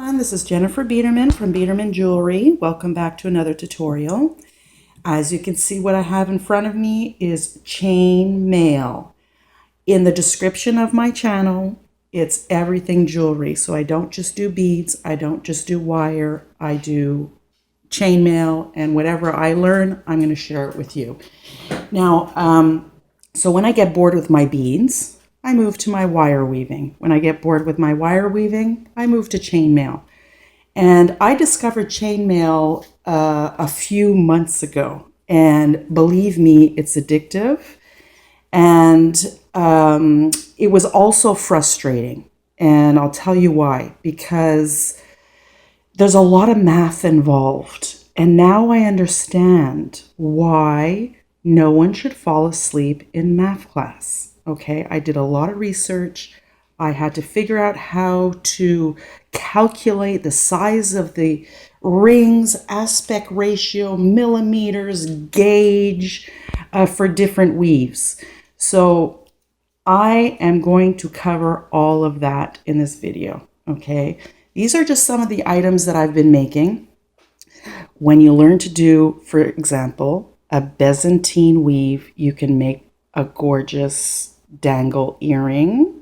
everyone, this is Jennifer Biedermann from Biedermann Jewelry. Welcome back to another tutorial. As you can see, what I have in front of me is chainmaille. In the description of my channel, it's everything jewelry. So I don't just do beads, I don't just do wire, I do chainmaille, and whatever I learn, I'm going to share it with you. Now, so when I get bored with my beads, I move to my wire weaving. When I get bored with my wire weaving, I move to chainmaille. And I discovered chainmaille a few months ago. And believe me, it's addictive. And it was also frustrating. And I'll tell you why. Because there's a lot of math involved. And now I understand why no one should fall asleep in math class. Okay, I did a lot of research. I had to figure out how to calculate the size of the rings, aspect ratio, millimeters, gauge for different weaves. So I am going to cover all of that in this video. Okay, these are just some of the items that I've been making. When you learn to do, for example, a Byzantine weave, you can make a gorgeous dangle earring.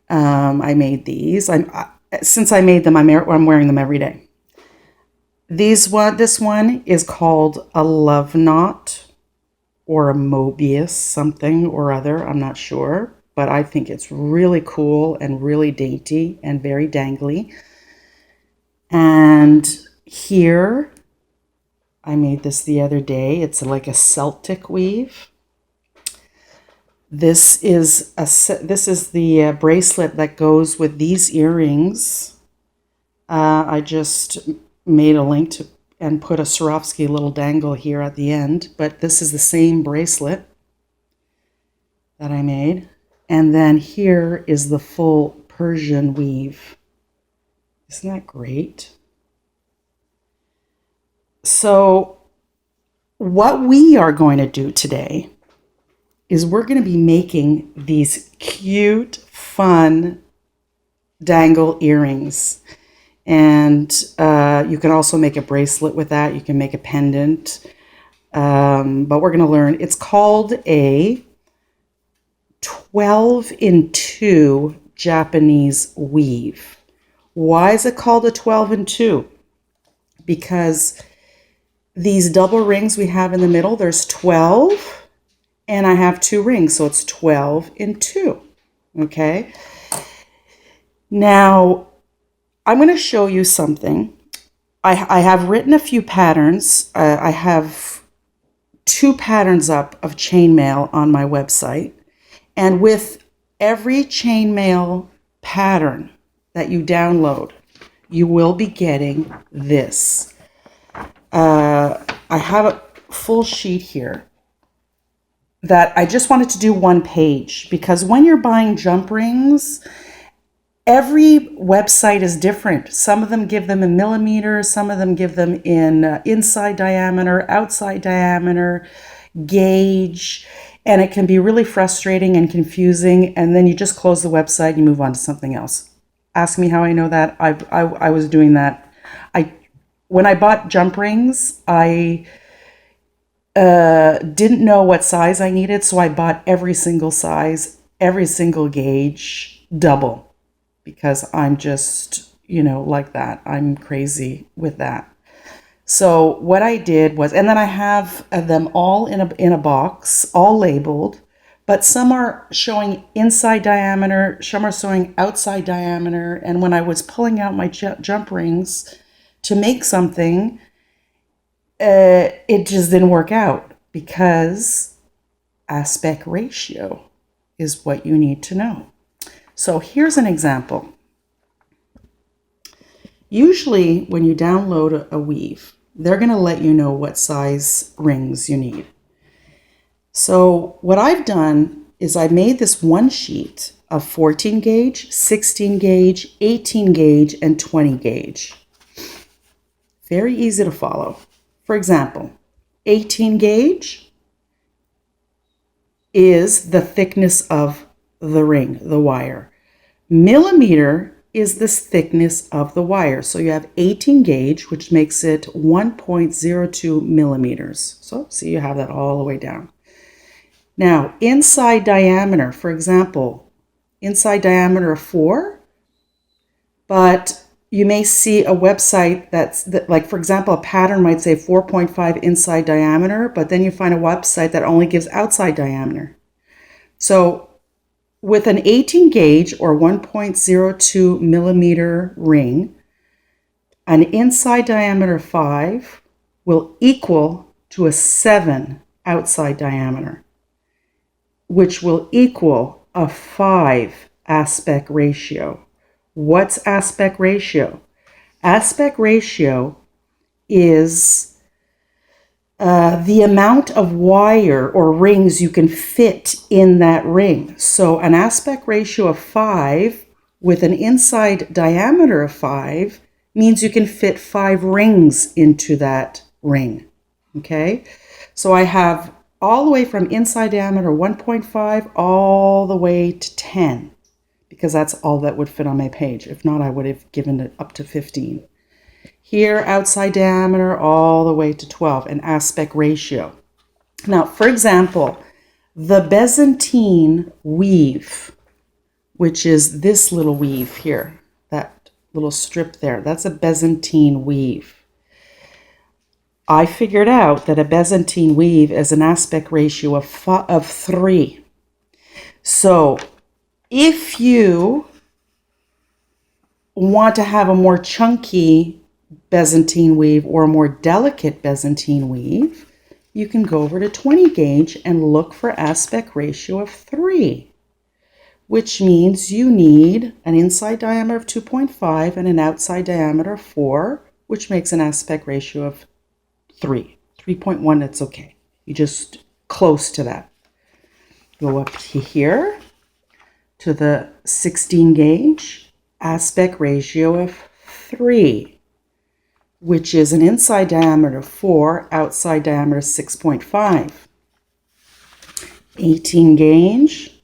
I made these. Since I made them, I'm wearing them every day. This one is called a love knot or a Mobius something or other. I'm not sure, but I think it's really cool and really dainty and very dangly. And here, I made this the other day. It's like a Celtic weave. This is the bracelet that goes with these earrings. I just made a link to and put a Swarovski little dangle here at the end, but this is the same bracelet that I made. And then here is the full Persian weave. Isn't that great? So what we are going to do today is we're going to be making these cute, fun dangle earrings. And you can also make a bracelet with that. You can make a pendant. But we're going to learn. It's called a 12-in-2 Japanese weave. Why is it called a 12-in-2? Because these double rings we have in the middle, there's 12. And I have 2 rings, so it's 12-in-2, okay? Now, I'm going to show you something. I have written a few patterns. I have 2 patterns up of chainmaille on my website. And with every chainmaille pattern that you download, you will be getting this. I have a full sheet here that I just wanted to do one page, because when you're buying jump rings, every website is different. Some of them give them in millimeters, some of them give them in inside diameter, outside diameter, gauge, and it can be really frustrating and confusing, and then you just close the website, you move on to something else. Ask me how I know that. I was doing that. When I bought jump rings, I didn't know what size I needed, so I bought every single size, every single gauge, double, because I'm just, like that. I'm crazy with that. So what I did was, and then I have them all in a box, all labeled, but some are showing inside diameter, some are showing outside diameter, and when I was pulling out my jump rings to make something, it just didn't work out, because aspect ratio is what you need to know. So here's an example. Usually when you download a weave, they're going to let you know what size rings you need. So what I've done is I made this one sheet of 14 gauge, 16 gauge, 18 gauge, and 20 gauge. Very easy to follow. For example, 18 gauge is the thickness of the ring, the wire. Millimeter is this thickness of the wire. So you have 18 gauge, which makes it 1.02 millimeters. So see, you have that all the way down. Now, inside diameter, for example, inside diameter of 4, but you may see a website like, for example, a pattern might say 4.5 inside diameter, but then you find a website that only gives outside diameter. So with an 18 gauge or 1.02 millimeter ring, an inside diameter of 5 will equal to a 7 outside diameter, which will equal a 5 aspect ratio. What's aspect ratio? Aspect ratio is the amount of wire or rings you can fit in that ring. So an aspect ratio of 5 with an inside diameter of 5 means you can fit 5 rings into that ring. Okay, so I have all the way from inside diameter 1.5 all the way to 10, because that's all that would fit on my page. If not, I would have given it up to 15. Here, outside diameter all the way to 12, an aspect ratio. Now, for example, the Byzantine weave, which is this little weave here, that little strip there, that's a Byzantine weave. I figured out that a Byzantine weave is an aspect ratio of 3. So if you want to have a more chunky Byzantine weave or a more delicate Byzantine weave, you can go over to 20 gauge and look for aspect ratio of 3, which means you need an inside diameter of 2.5 and an outside diameter of 4, which makes an aspect ratio of 3. 3.1, that's okay. You just close to that. Go up to here to the 16 gauge, aspect ratio of 3, which is an inside diameter of 4, outside diameter 6.5. 18 gauge,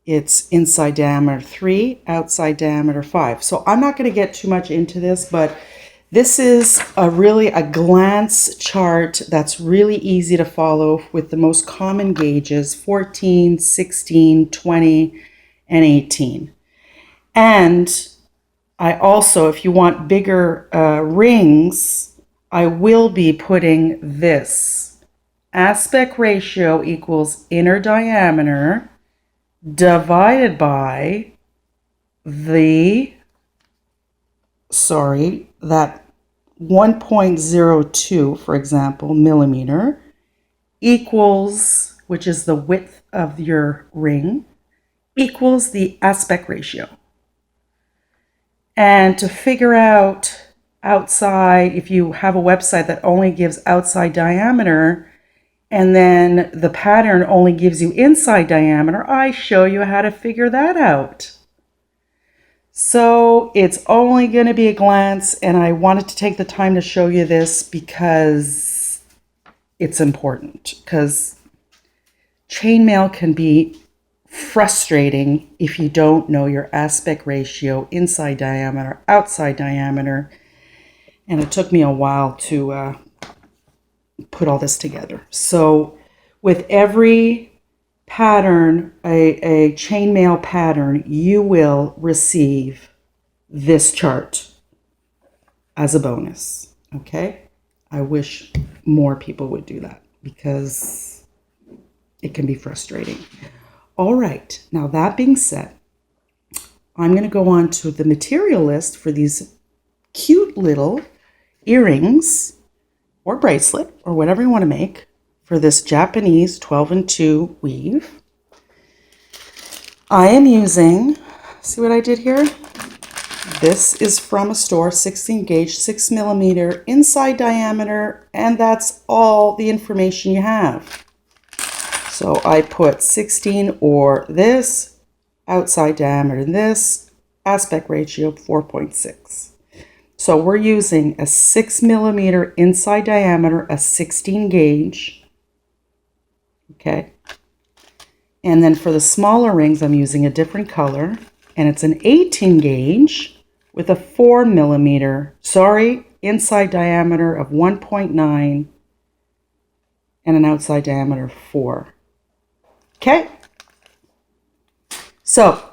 it's inside diameter 3, outside diameter 5. So I'm not going to get too much into this, but this is really a glance chart that's really easy to follow with the most common gauges, 14, 16, 20, and 18. And I also, if you want bigger rings, I will be putting this. Aspect ratio equals inner diameter divided by that 1.02, for example, millimeter, equals, which is the width of your ring, equals the aspect ratio. And to figure out outside, if you have a website that only gives outside diameter and then the pattern only gives you inside diameter, I show you how to figure that out. So it's only going to be a glance, and I wanted to take the time to show you this because it's important, because chainmail can be frustrating if you don't know your aspect ratio, inside diameter, outside diameter, and it took me a while to put all this together. So with every pattern, a chainmail pattern, you will receive this chart as a bonus. Okay, I wish more people would do that because it can be frustrating. All right, now that being said, I'm going to go on to the material list for these cute little earrings or bracelet or whatever you want to make for this Japanese 12-2 weave. I am using, see what I did here? This is from a store, 16 gauge, 6 millimeter, inside diameter, and that's all the information you have. So I put 16 or this, outside diameter this, aspect ratio 4.6. So we're using a 6 millimeter inside diameter, a 16 gauge. Okay. And then for the smaller rings, I'm using a different color. and it's an 18 gauge with a 4 millimeter, inside diameter of 1.9 and an outside diameter of 4. Okay, so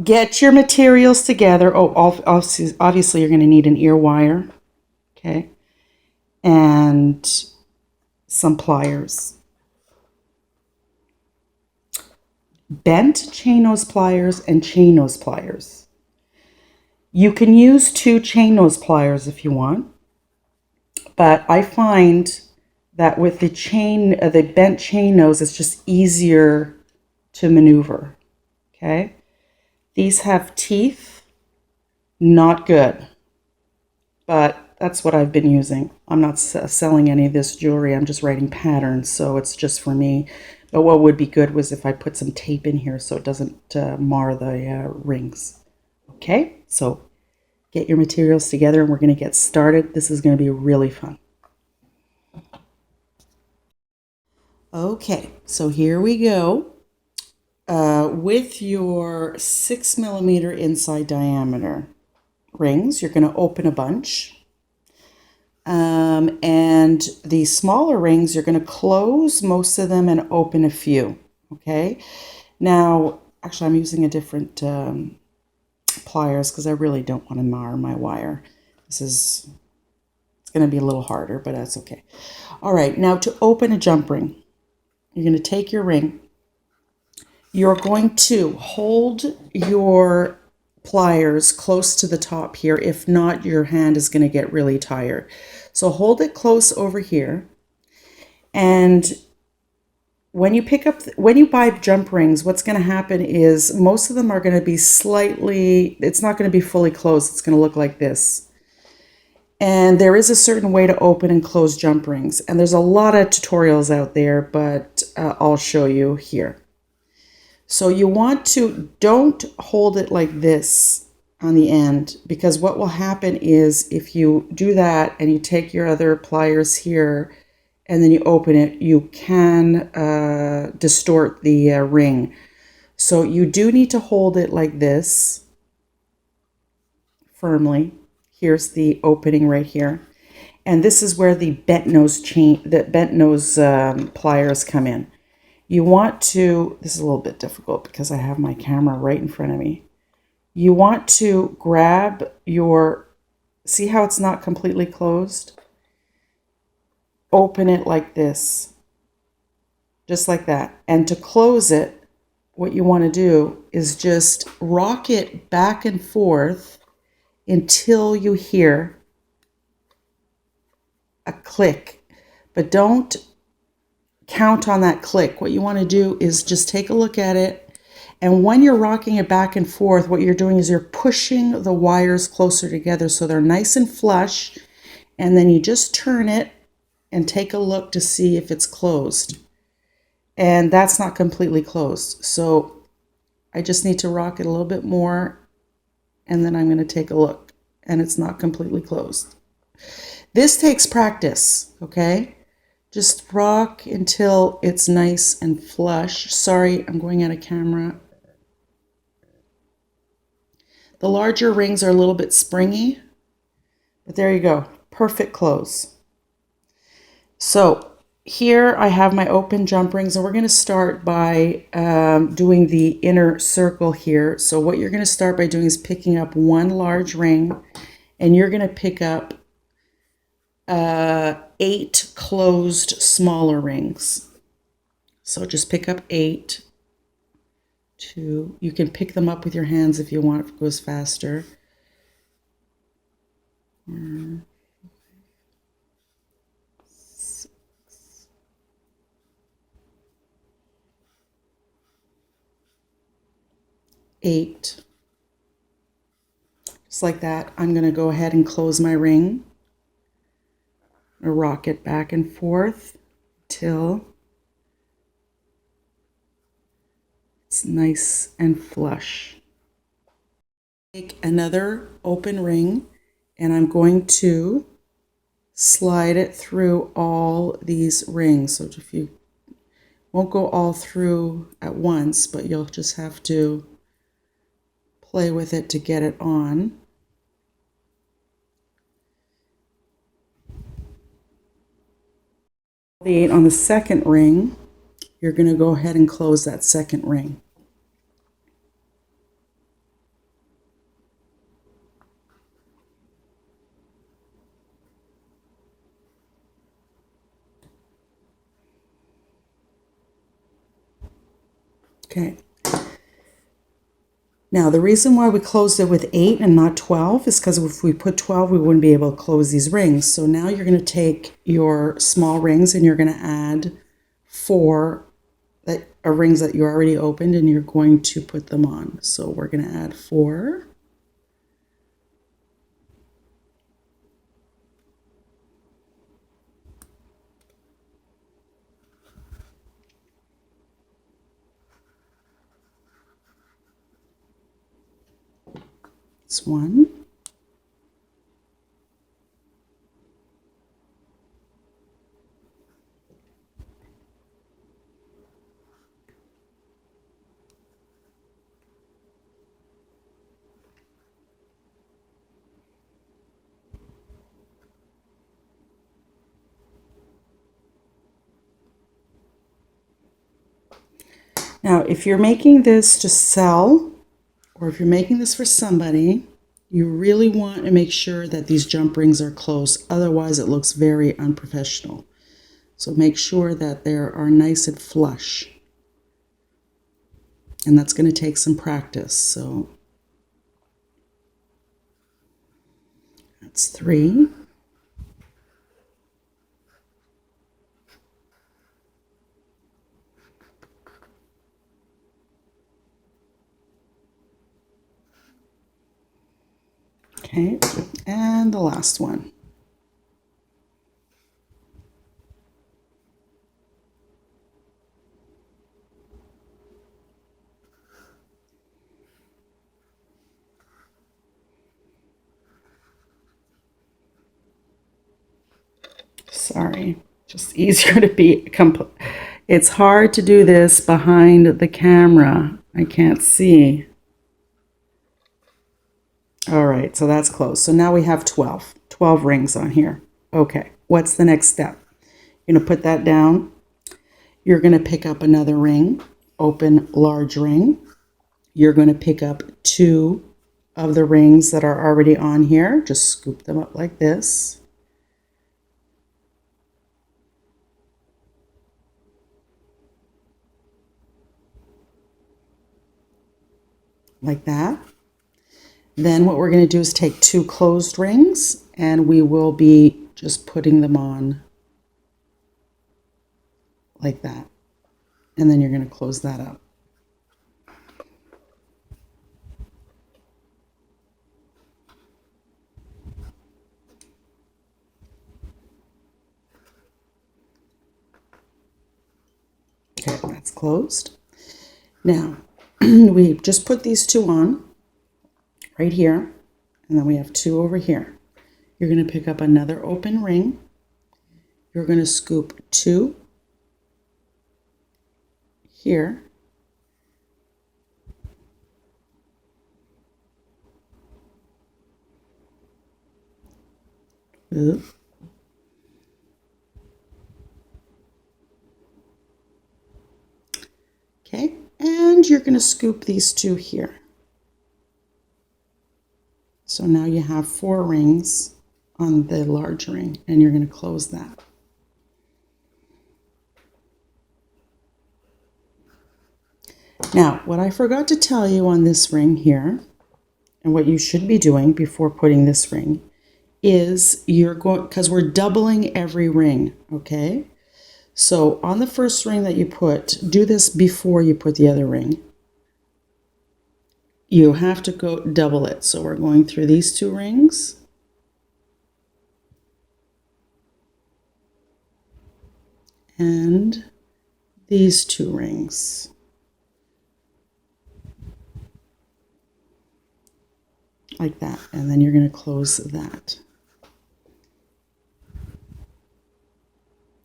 get your materials together. Oh, obviously you're going to need an ear wire, okay, and some pliers. Bent chain nose pliers and chain nose pliers. You can use 2 chain nose pliers if you want, but I find that with the bent chain nose, it's just easier to maneuver. Okay, these have teeth, not good, but that's what I've been using. I'm not selling any of this jewelry. I'm just writing patterns, so it's just for me. But what would be good was if I put some tape in here so it doesn't mar the rings. Okay, so get your materials together and we're going to get started. This is going to be really fun. Okay, so here we go. With your 6 millimeter inside diameter rings, you're going to open a bunch. And the smaller rings, you're going to close most of them and open a few. Okay, now actually I'm using a different pliers because I really don't want to mar my wire. It's going to be a little harder, but that's okay. All right, now to open a jump ring, you're going to take your ring. You're going to hold your pliers close to the top here. If not, your hand is going to get really tired. So hold it close over here. And when you buy jump rings, what's going to happen is most of them are going to be it's not going to be fully closed. It's going to look like this. And there is a certain way to open and close jump rings. And there's a lot of tutorials out there, but I'll show you here. So you don't hold it like this on the end, because what will happen is if you do that and you take your other pliers here and then you open it, you can distort the ring. So you do need to hold it like this firmly. Here's the opening right here. And this is where the bent nose pliers come in. You want to, this is a little bit difficult because I have my camera right in front of me. You want to grab see how it's not completely closed? Open it like this, just like that. And to close it, what you want to do is just rock it back and forth until you hear a click, but don't count on that click. What you want to do is just take a look at it, and when you're rocking it back and forth, what you're doing is you're pushing the wires closer together so they're nice and flush, and then you just turn it and take a look to see if it's closed. And that's not completely closed, so I just need to rock it a little bit more, and then I'm going to take a look, and it's not completely closed. This takes practice, okay? Just rock until it's nice and flush. Sorry, I'm going out of camera. The larger rings are a little bit springy, but there you go. Perfect close. So here I have my open jump rings, and we're going to start by doing the inner circle here. So what you're going to start by doing is picking up one large ring, and you're going to pick up 8 closed smaller rings. So just pick up 8. You can pick them up with your hands if you want, if it goes faster. 6, 8. Just like that. I'm going to go ahead and close my ring. Rock it back and forth till it's nice and flush. Take another open ring, and I'm going to slide it through all these rings. So if you won't go all through at once, but you'll just have to play with it to get it on. The 8 on the second ring, you're going to go ahead and close that second ring. Okay. Now, the reason why we closed it with 8 and not 12 is because if we put 12, we wouldn't be able to close these rings. So now you're going to take your small rings and you're going to add 4 rings that you already opened, and you're going to put them on. So we're going to add 4. It's 1. Now, if you're making this to sell, or if you're making this for somebody, you really want to make sure that these jump rings are close. Otherwise, it looks very unprofessional. So make sure that they are nice and flush. And that's going to take some practice. So that's 3. Okay, and the last one. Sorry, just easier to be it's hard to do this behind the camera. I can't see. All right, so that's close. So now we have 12 rings on here. Okay, what's the next step? You're going to put that down. You're going to pick up another ring, open large ring. You're going to pick up 2 of the rings that are already on here. Just scoop them up like this. Like that. Then what we're going to do is take 2 closed rings, and we will be just putting them on like that. And then you're going to close that up. Okay, that's closed. Now, we just put these 2 on right here, and then we have 2 over here. You're going to pick up another open ring. You're going to scoop 2 here. Oop. Okay, and you're going to scoop these 2 here. So now you have 4 rings on the large ring, and you're going to close that. Now, what I forgot to tell you on this ring here, and what you should be doing before putting this ring, is you're going, because we're doubling every ring, okay? So on the first ring that you put, do this before you put the other ring. You have to go double it. So we're going through these 2 rings. And these 2 rings. Like that. And then you're going to close that.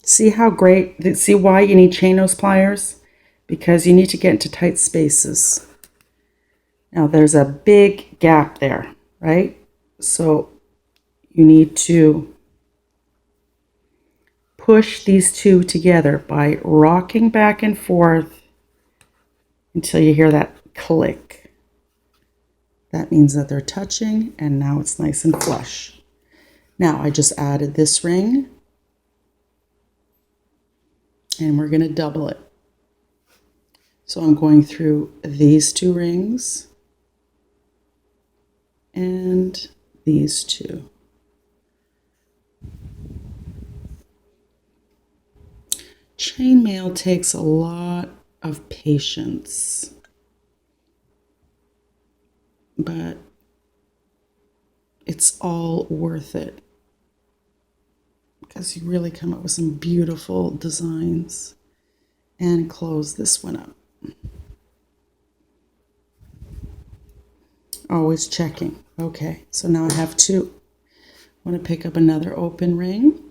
See how great, see why you need chain nose pliers? Because you need to get into tight spaces. Now there's a big gap there, right? So you need to push these two together by rocking back and forth until you hear that click. That means that they're touching, and now it's nice and flush. Now I just added this ring, and we're going to double it. So I'm going through these two rings and these two. Chainmail takes a lot of patience, but it's all worth it because you really come up with some beautiful designs. And close this one up. Always checking. Okay, so now I have two. I want to pick up another open ring.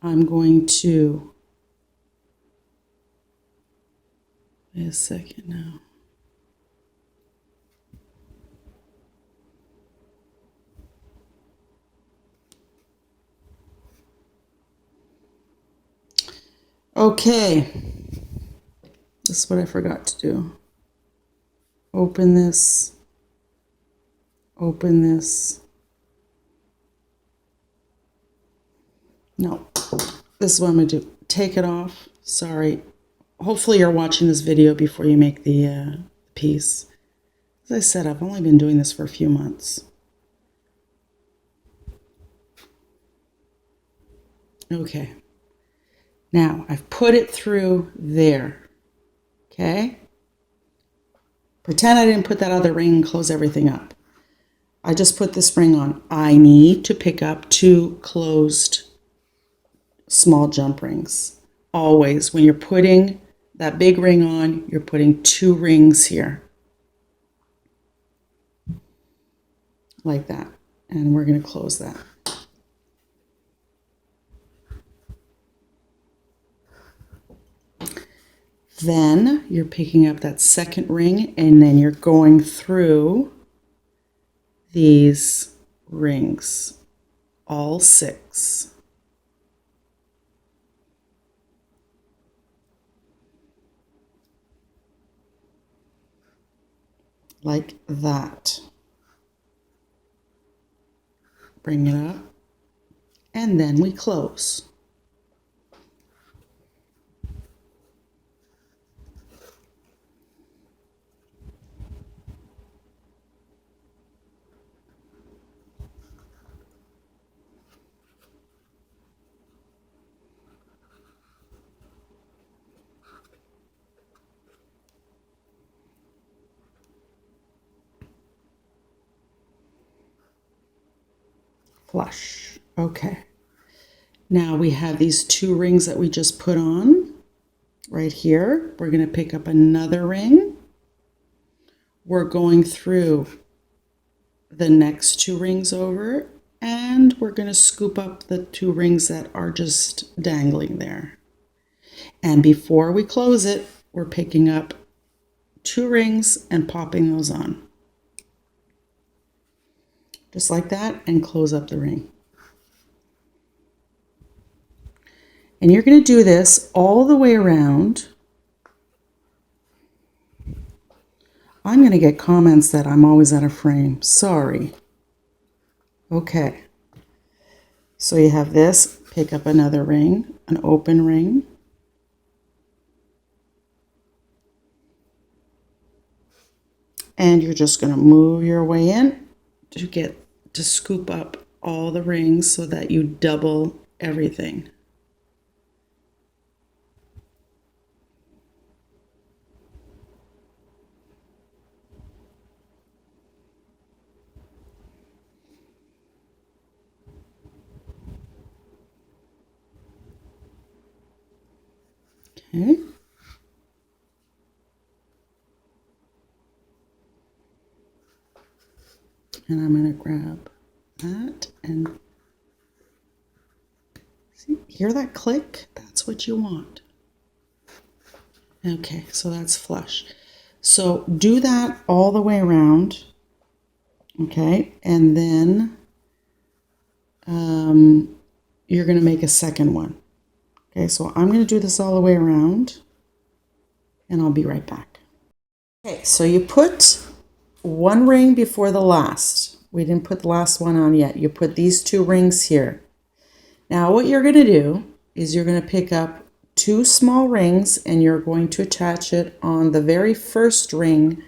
I'm going to, wait a second now. Okay, this is what I forgot to do. Open this, open this. No, this is what I'm going to do. Take it off. Sorry. Hopefully you're watching this video before you make the piece. As I said, I've only been doing this for a few months. Okay. Now, I've put it through there. Okay? Pretend I didn't put that other ring and close everything up. I just put this ring on. I need to pick up two closed small jump rings. Always, when you're putting that big ring on, you're putting two rings here. Like that. And we're going to close that. Then you're picking up that second ring, and then you're going through these rings, all 6. Like that. Bring it up, and then we close. Flush. Okay. Now we have these 2 rings that we just put on right here. We're going to pick up another ring. We're going through the next 2 rings over, and we're going to scoop up the 2 rings that are just dangling there. And before we close it, we're picking up 2 rings and popping those on. Just like that, and close up the ring. And you're going to do this all the way around. I'm going to get comments that I'm always out of frame. Sorry. Okay. So you have this, pick up another ring, an open ring. And you're just going to move your way in to scoop up all the rings so that you double everything. Okay. And I'm going to grab that and see, hear that click? That's what you want. Okay, so that's flush. So do that all the way around, okay? And then you're going to make a second one. Okay, so I'm going to do this all the way around, and I'll be right back. Okay, so you put one ring before the last. We didn't put the last one on yet. You put these 2 rings here. Now what you're going to do is you're going to pick up 2 small rings and you're going to attach it on the very first ring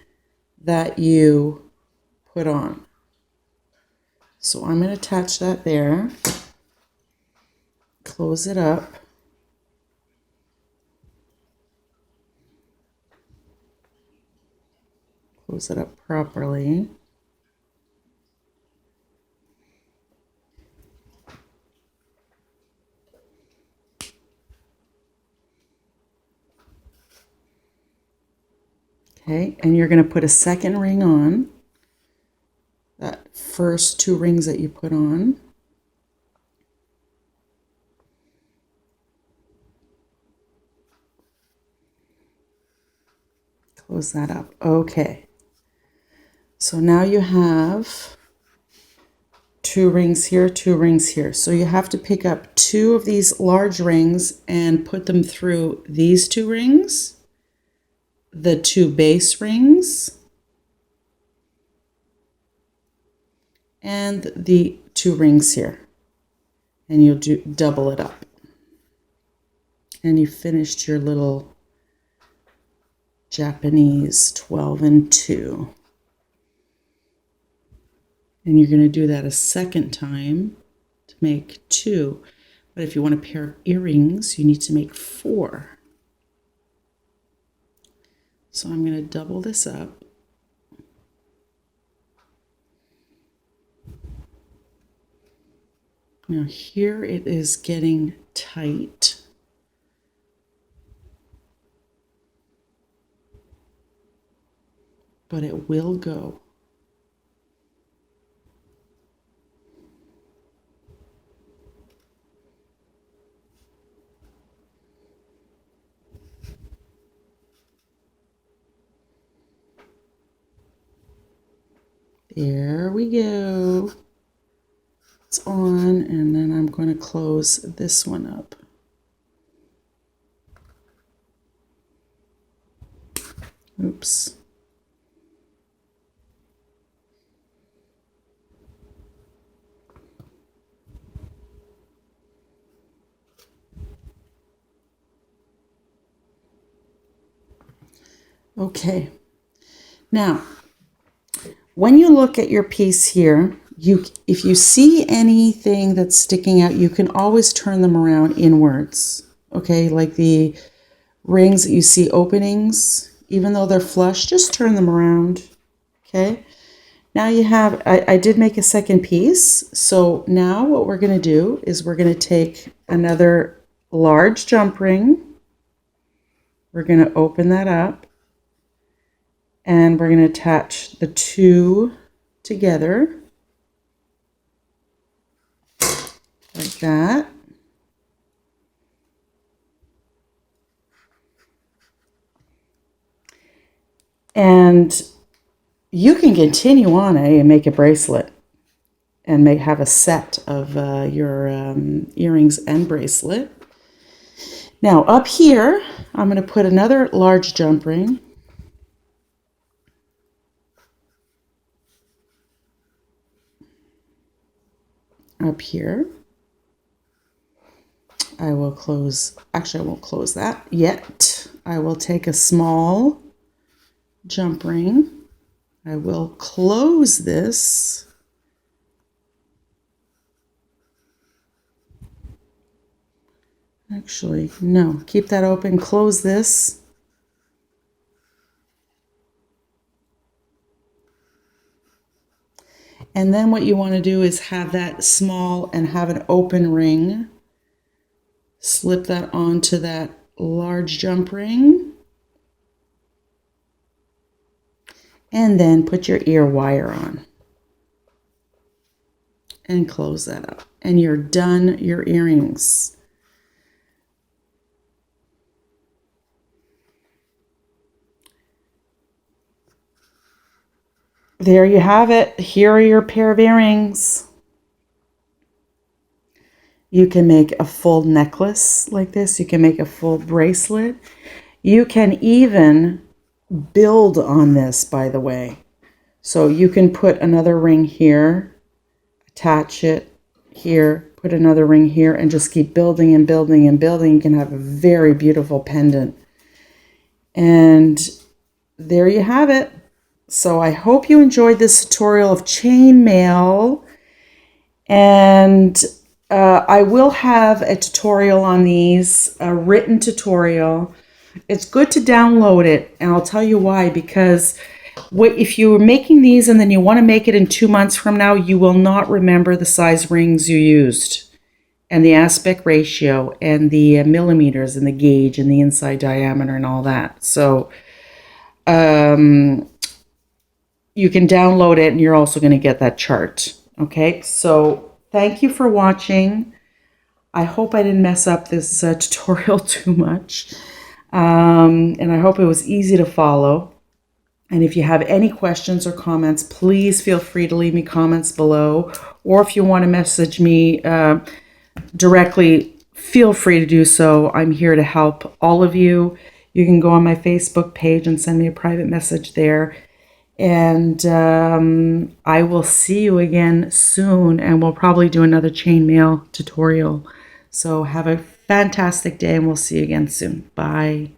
that you put on. So I'm going to attach that there. Close it up. Close it up properly. Okay, and you're going to put a second ring on. That first 2 rings that you put on. Close that up. Okay. So now you have 2 rings here, 2 rings here. So you have to pick up 2 of these large rings and put them through these 2 rings, the 2 base rings, and the 2 rings here. And you'll double it up. And you finished your little Japanese 12 and 2. And you're going to do that a second time to make 2. But if you want a pair of earrings, you need to make 4. So I'm going to double this up. Now here it is getting tight. But it will go. There we go. It's on, and then I'm going to close this one up. Oops. Okay. Now, when you look at your piece here, if you see anything that's sticking out, you can always turn them around inwards. Okay, like the rings that you see openings, even though they're flush, just turn them around. Okay. Now you have, I did make a second piece. So now what we're going to do is we're going to take another large jump ring. We're going to open that up. And we're going to attach the 2 together. Like that. And you can continue on and make a bracelet and have a set of your earrings and bracelet. Now up here, I'm going to put another large jump ring. Up here. I will close, actually I won't close that yet. I will take a small jump ring. I will close this. Actually, no, keep that open, close this. And then what you want to do is have that small and have an open ring. Slip that onto that large jump ring. And then put your ear wire on. And close that up. And you're done your earrings. there you have it. Here are your pair of earrings. You can make a full necklace like this. You can make a full bracelet. You can even build on this, by the way. So you can put another ring here, attach it here, put another ring here, and just keep building and building and building. You can have a very beautiful pendant. And there you have it. So I hope you enjoyed this tutorial of chainmail. And I will have a tutorial on these, a written tutorial. It's good to download it, and I'll tell you why, because if you're making these and then you want to make it in 2 months from now, you will not remember the size rings you used and the aspect ratio and the millimeters and the gauge and the inside diameter and all that. So you can download it, and you're also going to get that chart. Okay, so thank you for watching. I hope I didn't mess up this tutorial too much. And I hope it was easy to follow. And if you have any questions or comments, please feel free to leave me comments below. Or if you want to message me directly, feel free to do so. I'm here to help all of you. You can go on my Facebook page and send me a private message there. And I will see you again soon, and we'll probably do another chainmail tutorial. So have a fantastic day, and we'll see you again soon. Bye.